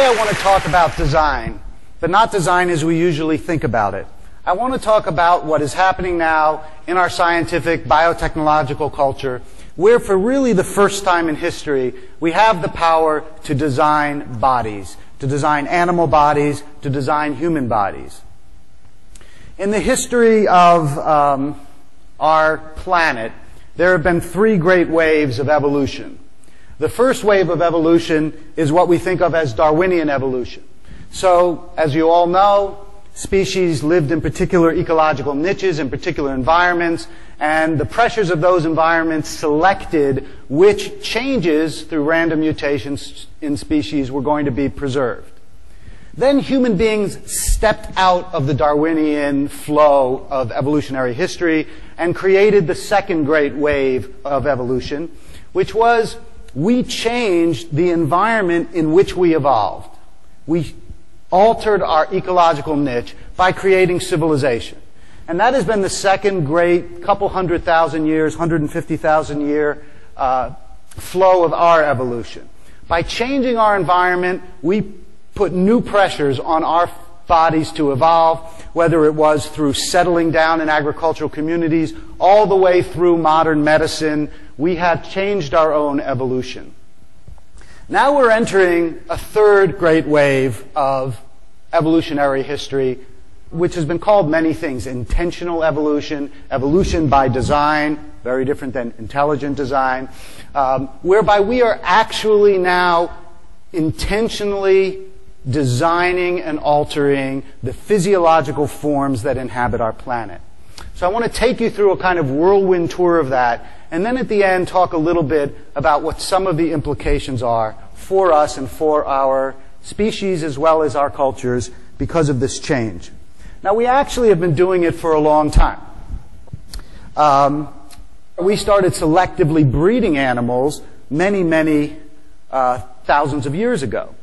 Today I want to talk about design, but not design as we usually think about it. I want to talk about what is happening now in our scientific biotechnological culture, where for really the first time in history, we have the power to design bodies, to design animal bodies, to design human bodies. In the history of our planet, there have been three great waves of evolution. The first wave of evolution is what we think of as Darwinian evolution. So, as you all know, species lived in particular ecological niches, in particular environments, and the pressures of those environments selected which changes through random mutations in species were going to be preserved. Then human beings stepped out of the Darwinian flow of evolutionary history and created the second great wave of evolution, which was we changed the environment in which we evolved. We altered our ecological niche by creating civilization. And that has been the second great couple 100,000 years, 150,000 year flow of our evolution. By changing our environment, we put new pressures on our bodies to evolve, whether it was through settling down in agricultural communities, all the way through modern medicine. We have changed our own evolution. Now we're entering a third great wave of evolutionary history, which has been called many things. Intentional evolution, evolution by design, very different than intelligent design, whereby we are actually now intentionally designing and altering the physiological forms that inhabit our planet. So I want to take you through a kind of whirlwind tour of that, and then at the end talk a little bit about what some of the implications are for us and for our species as well as our cultures because of this change. Now, we actually have been doing it for a long time. We started selectively breeding animals many thousands of years ago.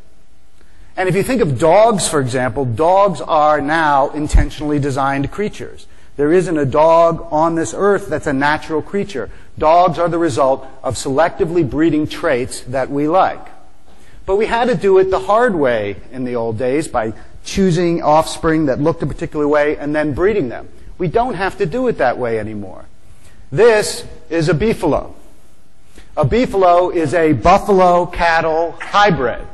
And if you think of dogs, for example, dogs are now intentionally designed creatures. There isn't a dog on this earth that's a natural creature. Dogs are the result of selectively breeding traits that we like. But we had to do it the hard way in the old days by choosing offspring that looked a particular way and then breeding them. We don't have to do it that way anymore. This is a beefalo. A beefalo is a buffalo cattle hybrid.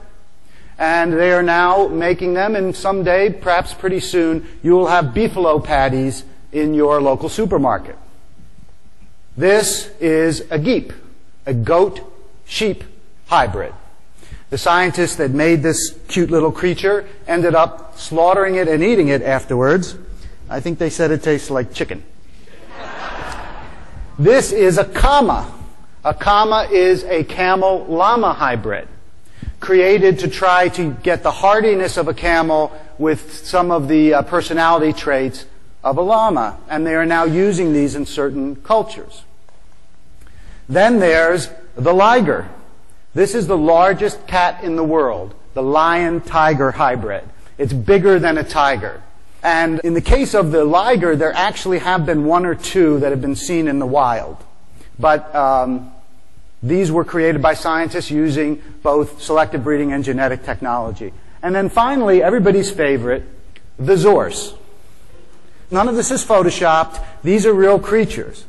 And they are now making them, and someday, perhaps pretty soon, you will have beefalo patties in your local supermarket. This is a geep, a goat-sheep hybrid. The scientists that made this cute little creature ended up slaughtering it and eating it afterwards. I think they said it tastes like chicken. This is a kama. A kama is a camel-llama hybrid, created to try to get the hardiness of a camel with some of the personality traits of a llama. And they are now using these in certain cultures. Then there's the liger. This is the largest cat in the world, the lion-tiger hybrid. It's bigger than a tiger. And in the case of the liger, there actually have been one or two that have been seen in the wild. But these were created by scientists using both selective breeding and genetic technology. And then finally, everybody's favorite, the zorse. None of this is photoshopped. These are real creatures.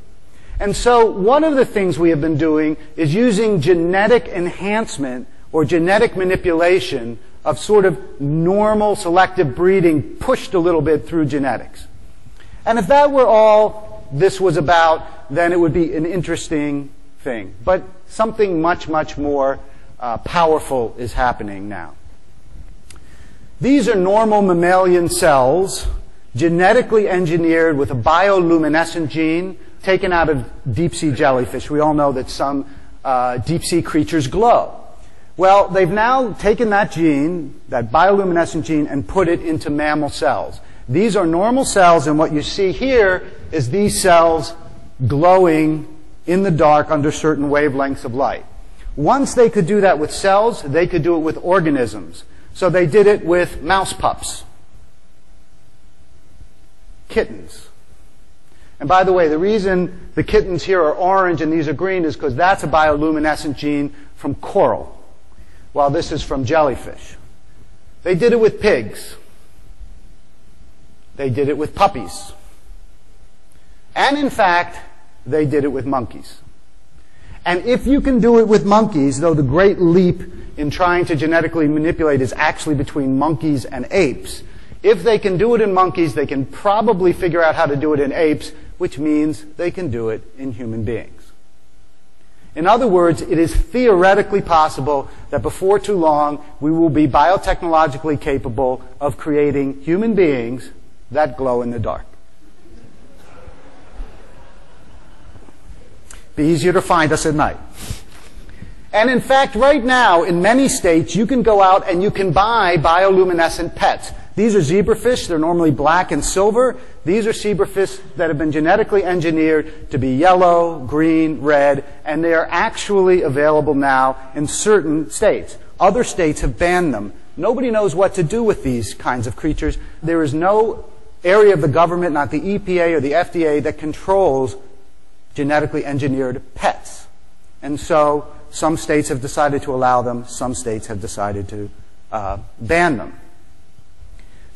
And so one of the things we have been doing is using genetic enhancement or genetic manipulation of sort of normal selective breeding pushed a little bit through genetics. And if that were all this was about, then it would be an interesting thing. But something much more powerful is happening now. These are normal mammalian cells, genetically engineered with a bioluminescent gene taken out of deep-sea jellyfish. We all know that some deep-sea creatures glow. Well, they've now taken that gene, that bioluminescent gene, and put it into mammal cells. These are normal cells, and what you see here is these cells glowing in the dark under certain wavelengths of light. Once they could do that with cells, they could do it with organisms. So they did it with mouse pups, kittens. And by the way, the reason the kittens here are orange and these are green is because that's a bioluminescent gene from coral, while this is from jellyfish. They did it with pigs. They did it with puppies. And in fact, they did it with monkeys. And if you can do it with monkeys, though the great leap in trying to genetically manipulate is actually between monkeys and apes, if they can do it in monkeys, they can probably figure out how to do it in apes, which means they can do it in human beings. In other words, it is theoretically possible that before too long, we will be biotechnologically capable of creating human beings that glow in the dark. Be easier to find us at night. And in fact, right now, in many states, you can go out and you can buy bioluminescent pets. These are zebrafish. They're normally black and silver. These are zebrafish that have been genetically engineered to be yellow, green, red, and they are actually available now in certain states. Other states have banned them. Nobody knows what to do with these kinds of creatures. There is no area of the government, not the EPA or the FDA, that controls genetically engineered pets. And so some states have decided to allow them, some states have decided to ban them.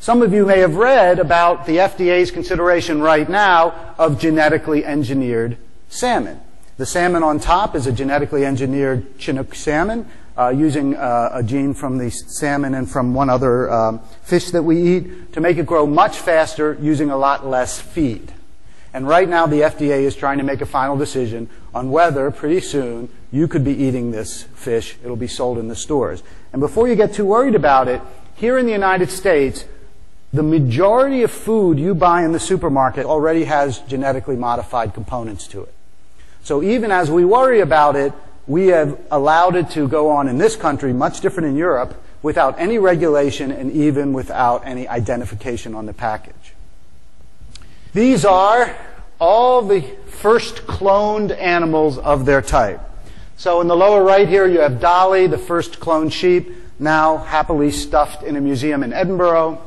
Some of you may have read about the FDA's consideration right now of genetically engineered salmon. The salmon on top is a genetically engineered Chinook salmon using a gene from the salmon and from one other fish that we eat to make it grow much faster using a lot less feed. And right now the FDA is trying to make a final decision on whether pretty soon you could be eating this fish. It'll be sold in the stores. And before you get too worried about it, here in the United States, the majority of food you buy in the supermarket already has genetically modified components to it. So even as we worry about it, we have allowed it to go on in this country, much different in Europe, without any regulation and even without any identification on the package. These are all the first cloned animals of their type. So in the lower right here, you have Dolly, the first cloned sheep, now happily stuffed in a museum in Edinburgh.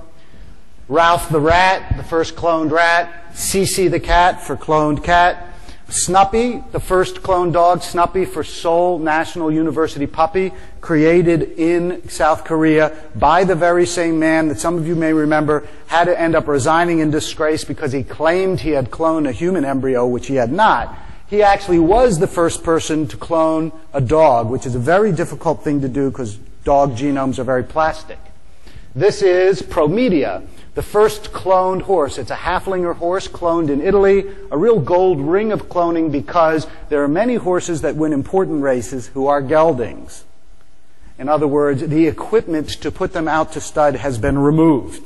Ralph the rat, the first cloned rat. Cece the cat for cloned cat. Snuppy, the first cloned dog. Snuppy for Seoul National University puppy, created in South Korea by the very same man that some of you may remember had to end up resigning in disgrace because he claimed he had cloned a human embryo, which he had not. He actually was the first person to clone a dog, which is a very difficult thing to do because dog genomes are very plastic. This is Promedia, the first cloned horse. It's a Haflinger horse cloned in Italy, a real gold ring of cloning because there are many horses that win important races who are geldings. In other words, the equipment to put them out to stud has been removed.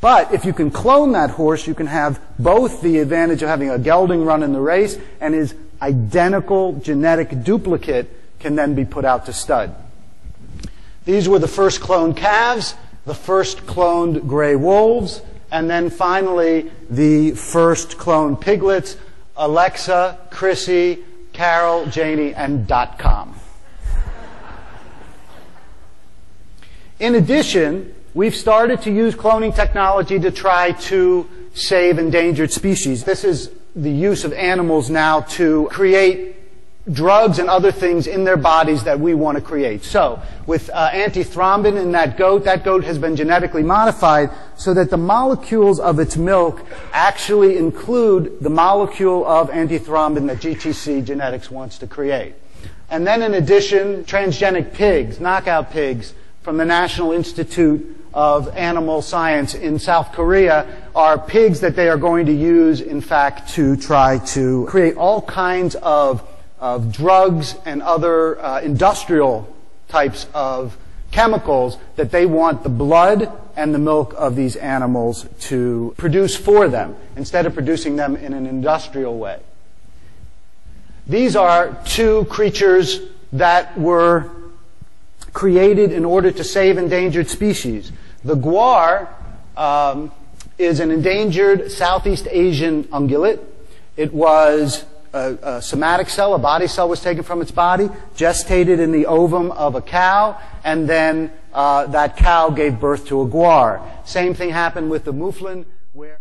But if you can clone that horse, you can have both the advantage of having a gelding run in the race and his identical genetic duplicate can then be put out to stud. These were the first cloned calves, the first cloned gray wolves, and then finally the first cloned piglets, Alexa, Chrissy, Carol, Janie, and .com. In addition, we've started to use cloning technology to try to save endangered species. This is the use of animals now to create drugs and other things in their bodies that we want to create. So, with antithrombin in that goat has been genetically modified so that the molecules of its milk actually include the molecule of antithrombin that GTC Genetics wants to create. And then in addition, transgenic pigs, knockout pigs, from the National Institute of Animal Science in South Korea are pigs that they are going to use, in fact, to try to create all kinds of drugs and other industrial types of chemicals that they want the blood and the milk of these animals to produce for them, instead of producing them in an industrial way. These are two creatures that were created in order to save endangered species. The guar is an endangered Southeast Asian ungulate. It was a somatic cell, a body cell was taken from its body, gestated in the ovum of a cow, and then that cow gave birth to a guar. Same thing happened with the mouflon, where